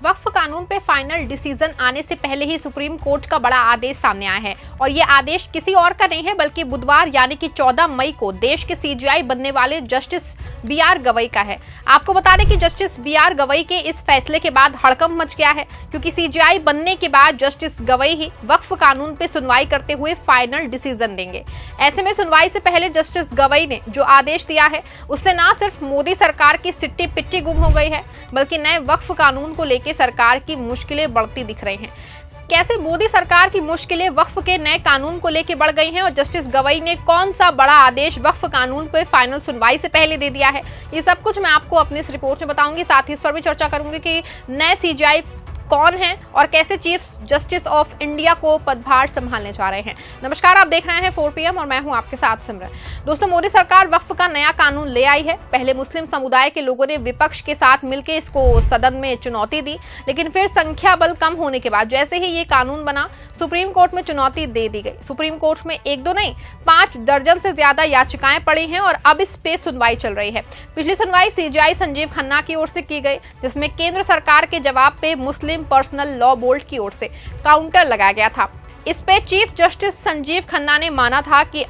वक्फ कानून पे final decision आने से पहले ही सुप्रीम कोर्ट का बड़ा आदेश सामने आया है और ये आदेश किसी और का नहीं है बल्कि बुधवार यानी कि 14 मई को देश के सीजेआई बनने वाले जस्टिस बी.आर. गवई का है। आपको बता दें कि जस्टिस बी.आर. गवई के इस फैसले के बाद हड़कंप मच गया है क्योंकि सीजेआई बनने के बाद जस्टिस गवई ही वक्फ कानून पे सुनवाई करते हुए फाइनल डिसीजन देंगे। ऐसे में सुनवाई से पहले जस्टिस गवई ने जो आदेश दिया है उससे ना सिर्फ मोदी सरकार की सिट्टी पिट्टी गुम हो गई है बल्कि नए वक्फ कानून को लेकर सरकार की मुश्किलें बढ़ती दिख रही हैं। कैसे मोदी सरकार की मुश्किलें वक्फ के नए कानून को लेकर बढ़ गई हैं और जस्टिस गवई ने कौन सा बड़ा आदेश वक्फ कानून पर फाइनल सुनवाई से पहले दे दिया है, ये सब कुछ मैं आपको अपनी इस रिपोर्ट में बताऊंगी। साथ ही इस पर भी चर्चा करूंगी कि नए सीजेआई कौन है और कैसे चीफ जस्टिस ऑफ इंडिया को पदभार संभालने जा रहे हैं। नमस्कार, आप देख रहे हैं 4 PM और मैं हूं आपके साथ सिमरन। दोस्तों, मोदी सरकार वक्फ का नया कानून ले आई है। पहले मुस्लिम समुदाय के लोगों ने विपक्ष के साथ मिलकर इसको सदन में चुनौती दी, लेकिन फिर संख्या बल कम होने के बाद जैसे ही ये कानून बना सुप्रीम कोर्ट में चुनौती दे दी गई। सुप्रीम कोर्ट में 1-2 नहीं 5 दर्जन से ज्यादा याचिकाएं पड़ी हैं और अब इस पे सुनवाई चल रही है। पिछली सुनवाई सीजेआई संजीव खन्ना की ओर से की गई जिसमें केंद्र सरकार के जवाब पे मुस्लिम पर्सनल लॉ बोर्ड की ओर से काउंटर लगाया गया था। इस पे चीफ जस्टिस संजीव खन्ना ने माना था कि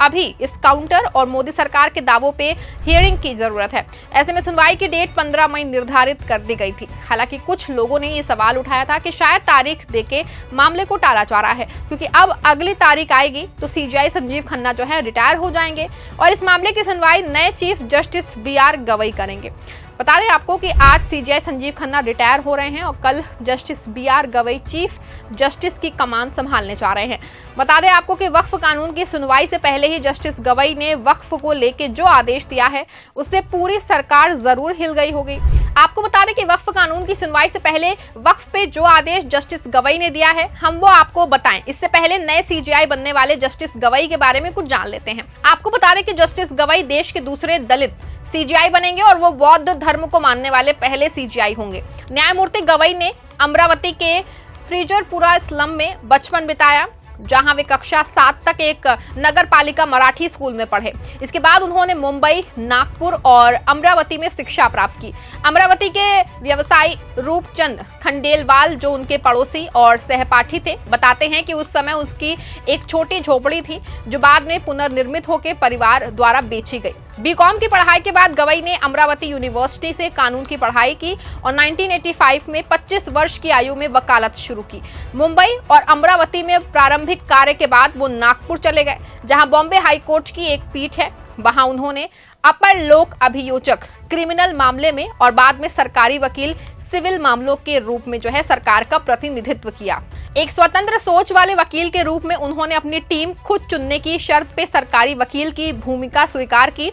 अभी इस काउंटर और मोदी सरकार के दावों पे हियरिंग की जरूरत है। ऐसे में सुनवाई की डेट 15 मई निर्धारित कर दी गई थी। हालांकि कुछ लोगों ने ये सवाल उठाया था कि शायद तारीख देके मामले को टाला जा रहा है क्योंकि अब अगली तारीख आएगी तो सीजेआई संजीव खन्ना जो है रिटायर हो जाएंगे और इस मामले की सुनवाई नए चीफ जस्टिस बी.आर. गवई करेंगे। बता दें आपको कि आज सीजेआई संजीव खन्ना रिटायर हो रहे हैं और कल justice B R. Gavai chief justice की कमान संभालने जा रहे हैं। बता दें आपको कि वक्फ कानून की सुनवाई से पहले ही जस्टिस गवई ने वक्फ को लेकर जो आदेश दिया है उससे पूरी सरकार जरूर हिल गई होगी। आपको बता दें कि वक्फ कानून की सुनवाई से पहले वक्फ पे जो आदेश जस्टिस गवई ने दिया है हम वो आपको बताएं। इससे पहले नए सीजेआई बनने वाले जस्टिस गवई के बारे में कुछ जान लेते हैं। आपको बता दें कि जस्टिस गवई देश के दूसरे दलित सीजेआई बनेंगे और वो बौद्ध धर्म को मानने वाले पहले सीजेआई होंगे। न्यायमूर्ति गवई ने अमरावती के फ्रीजरपुरा स्लम में बचपन बिताया जहां वे कक्षा 7 तक एक नगर पालिका मराठी स्कूल में पढ़े। इसके बाद उन्होंने मुंबई, नागपुर और अमरावती में शिक्षा प्राप्त की। अमरावती के व्यवसायी रूपचंद खंडेलवाल जो उनके पड़ोसी और सहपाठी थे बताते हैं कि उस समय उसकी एक छोटी झोपड़ी थी जो बाद में पुनर्निर्मित होकर परिवार द्वारा बेची गई। बीकॉम की पढ़ाई के बाद गवई ने अमरावती यूनिवर्सिटी से कानून की पढ़ाई की और 1985 में 25 वर्ष की आयु में वकालत शुरू की। मुंबई और अमरावती में प्रारंभिक कार्य के बाद वो नागपुर चले गए जहां बॉम्बे हाई कोर्ट की एक पीठ है। वहां उन्होंने अपर लोक अभियोजक क्रिमिनल मामले में और बाद में सरकारी वकील सिविल मामलों के रूप में जो है सरकार का प्रतिनिधित्व किया। एक स्वतंत्र सोच वाले वकील के रूप में उन्होंने अपनी टीम खुद चुनने की शर्त पे सरकारी वकील की भूमिका स्वीकार की।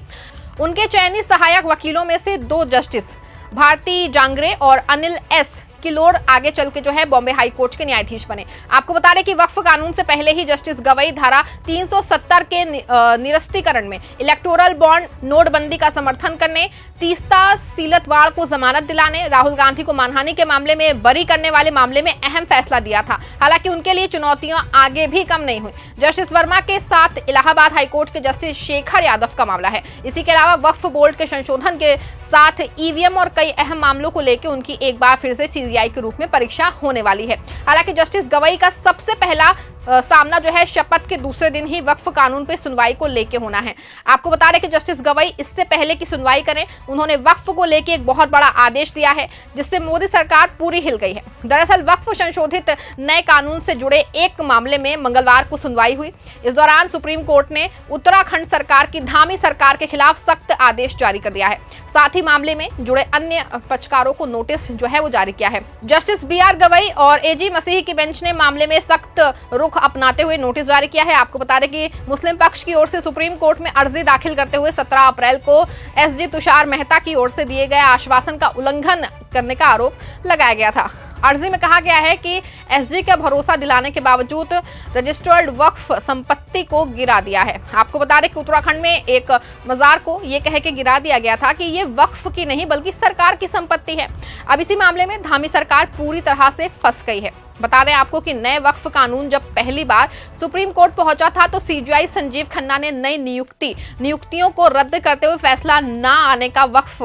उनके चयनित सहायक वकीलों में से 2 जस्टिस भारती जांगरे और अनिल एस किलोर आगे चल के जो है बॉम्बे हाई कोर्ट के न्यायाधीश बने। आपको बता दें कि वक्फ कानून से पहले ही जस्टिस गवई धारा 370 के निरस्तीकरण में इलेक्टोरल बॉन्ड नोटबंदी का समर्थन करने, तीस्ता सीलतवाड़ को जमानत दिलाने, राहुल गांधी को मानहानि के मामले में बरी करने वाले मामले में अहम फैसला दिया था। हालांकि उनके लिए चुनौतियां आगे भी कम नहीं हुई। जस्टिस वर्मा के साथ इलाहाबाद हाईकोर्ट के जस्टिस शेखर यादव का मामला है। इसी के अलावा वक्फ बोर्ड के संशोधन के साथ ईवीएम और कई अहम मामलों को लेकर उनकी एक बार फिर से सीजेआई के रूप में परीक्षा होने वाली है। हालांकि जस्टिस गवई का सबसे पहला सामना जो है शपथ के दूसरे दिन ही वक्फ कानून पे सुनवाई को लेके होना है। आपको बता दें कि जस्टिस गवई इससे पहले की सुनवाई करें उन्होंने वक्फ को लेके एक बहुत बड़ा आदेश दिया है जिससे मोदी सरकार पूरी हिल गई है। दरअसल वक्फ संशोधित नए कानून से जुड़े एक मामले में मंगलवार को सुनवाई हुई। इस दौरान सुप्रीम कोर्ट ने उत्तराखंड सरकार की धामी सरकार के खिलाफ सख्त आदेश जारी कर दिया है। साथ ही मामले में जुड़े अन्य पक्षकारों को नोटिस जो है वो जारी किया है। Justice B R. गवई और एजी मसीह की बेंच ने मामले में सख्त रुख अपनाते हुए नोटिस जारी किया है। आपको बता दें कि मुस्लिम पक्ष की ओर से सुप्रीम कोर्ट में अर्जी दाखिल करते हुए 17 अप्रैल को एसजी तुषार मेहता की ओर से दिए गए आश्वासन का उल्लंघन करने का आरोप लगाया गया था। अर्जी में कहा गया है कि एसजी का भरोसा दिलाने के बावजूद रजिस्टर्ड वक्फ संपत्ति को गिरा दिया है। आपको बता दें कि उत्तराखंड में एक मजार को ये कह के गिरा दिया गया था कि ये वक्फ की नहीं बल्कि सरकार की संपत्ति है। अब इसी मामले में धामी सरकार पूरी तरह से फंस गई है। बता दें आपको कि नए वक्फ कानून जब पहली बार सुप्रीम कोर्ट पहुंचा था तो सीजेआई संजीव खन्ना ने नई नियुक्तियों को रद्द करते हुए फैसला न आने का वक्फ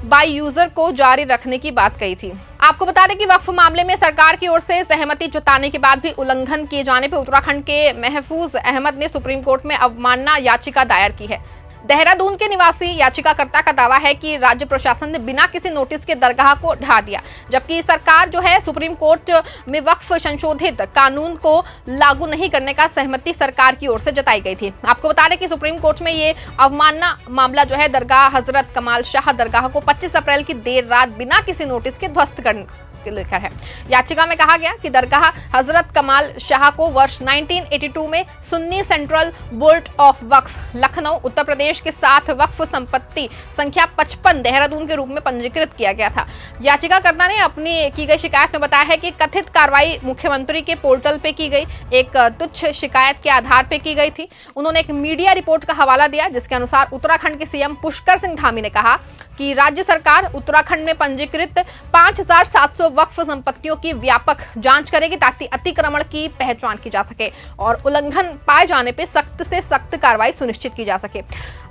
बाय यूजर को जारी रखने की बात कही थी। आपको बता दें कि वक्फ मामले में सरकार की ओर से सहमति जुटाने के बाद भी उल्लंघन किए जाने पर उत्तराखंड के महफूज अहमद ने सुप्रीम कोर्ट में अवमानना याचिका दायर की है। देहरादून के निवासी याचिकाकर्ता का दावा है कि राज्य प्रशासन ने बिना किसी नोटिस के दरगाह को ढा दिया, जबकि सरकार जो है सुप्रीम कोर्ट में वक्फ संशोधित कानून को लागू नहीं करने का सहमति सरकार की ओर से जताई गई थी। आपको बता दें कि सुप्रीम कोर्ट में ये अवमानना मामला जो है दरगाह हजरत कमाल शाह दरगाह को 25 अप्रैल की देर रात बिना किसी नोटिस के ध्वस्त करने लेकर है। याचिका में कहा गया कि दरगाह हजरत कमाल शाह को वर्ष 1982 में सुन्नी सेंट्रल बोर्ड ऑफ वक्फ लखनऊ उत्तर प्रदेश के साथ वक्फ संपत्ति संख्या 55 देहरादून के रूप में पंजीकृत किया गया था। याचिकाकर्ता ने अपनी की गई शिकायत में बताया है कि कथित कार्रवाई मुख्यमंत्री के पोर्टल पे की गई एक तुच्छ शिकायत के आधार पर की गई थी। उन्होंने एक मीडिया रिपोर्ट का हवाला दिया जिसके अनुसार उत्तराखंड के सीएम पुष्कर सिंह धामी ने कहा कि राज्य सरकार उत्तराखंड में पंजीकृत 5700 वक्फ संपत्तियों की व्यापक जांच करेगी ताकि अतिक्रमण की पहचान की जा सके और उल्लंघन पाए जाने पर सख्त से सख्त कार्रवाई सुनिश्चित की जा सके।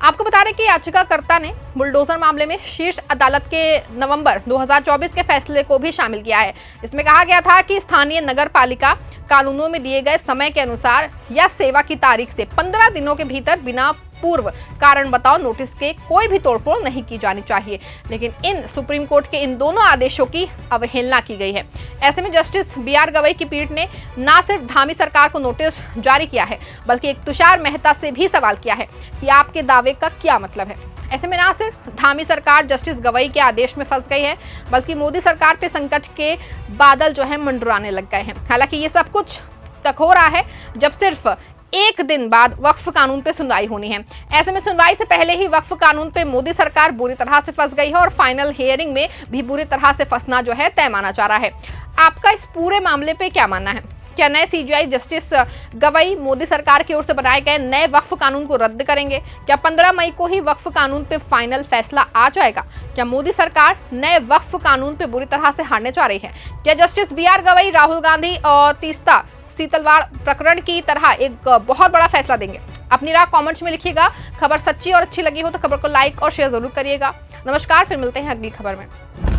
आपको बता दें कि याचिकाकर्ता ने बुलडोजर मामले में शीर्ष अदालत के नवंबर 2024 के फैसले को भी शामिल किया है। इसमें कहा गया था कि स्थानीय नगर पालिका कानूनों में दिए गए समय के अनुसार या सेवा की तारीख से 15 दिनों के भीतर बिना पूर्व कारण बताओ नोटिस के कोई भी तोड़फोड़ नहीं की जानी चाहिए, लेकिन इन सुप्रीम कोर्ट के इन दोनों आदेशों की अवहेलना की गई है। ऐसे में जस्टिस बीआर गवई की पीठ ने न सिर्फ धामी सरकार को नोटिस जारी किया है बल्कि एक तुषार मेहता से भी सवाल किया है कि आपके दावे का क्या मतलब है। ऐसे में न सिर्फ धामी सरकार जस्टिस गवई के आदेश में फंस गई है बल्कि मोदी सरकार पे संकट के बादल जो है मंडराने लग गए हैं। हालांकि ये सब कुछ तक हो रहा है जब सिर्फ एक दिन बाद वक्फ कानून पे सुनवाई होनी है। ऐसे में सुनवाई से पहले ही वक्फ कानून पे मोदी सरकार बुरी तरह से फंस गई है और फाइनल हियरिंग में भी बुरी तरह से फंसना जो है तय माना जा रहा है। आपका इस पूरे मामले पे क्या मानना है? क्या नए सीजीआई जस्टिस गवई मोदी सरकार की ओर से बनाए गए नए वक्फ कानून को रद्द करेंगे? क्या 15 मई को ही वक्फ कानून पे फाइनल फैसला आ जाएगा? क्या मोदी सरकार नए वक्फ कानून पे बुरी तरह से हारने जा रही है? क्या जस्टिस बीआर गवई राहुल गांधी और तीस्ता सीतलवाड़ प्रकरण की तरह एक बहुत बड़ा फैसला देंगे? अपनी राय कमेंट्स में लिखिएगा। खबर सच्ची और अच्छी लगी हो तो खबर को लाइक और शेयर जरूर करिएगा। नमस्कार, फिर मिलते हैं अगली खबर में।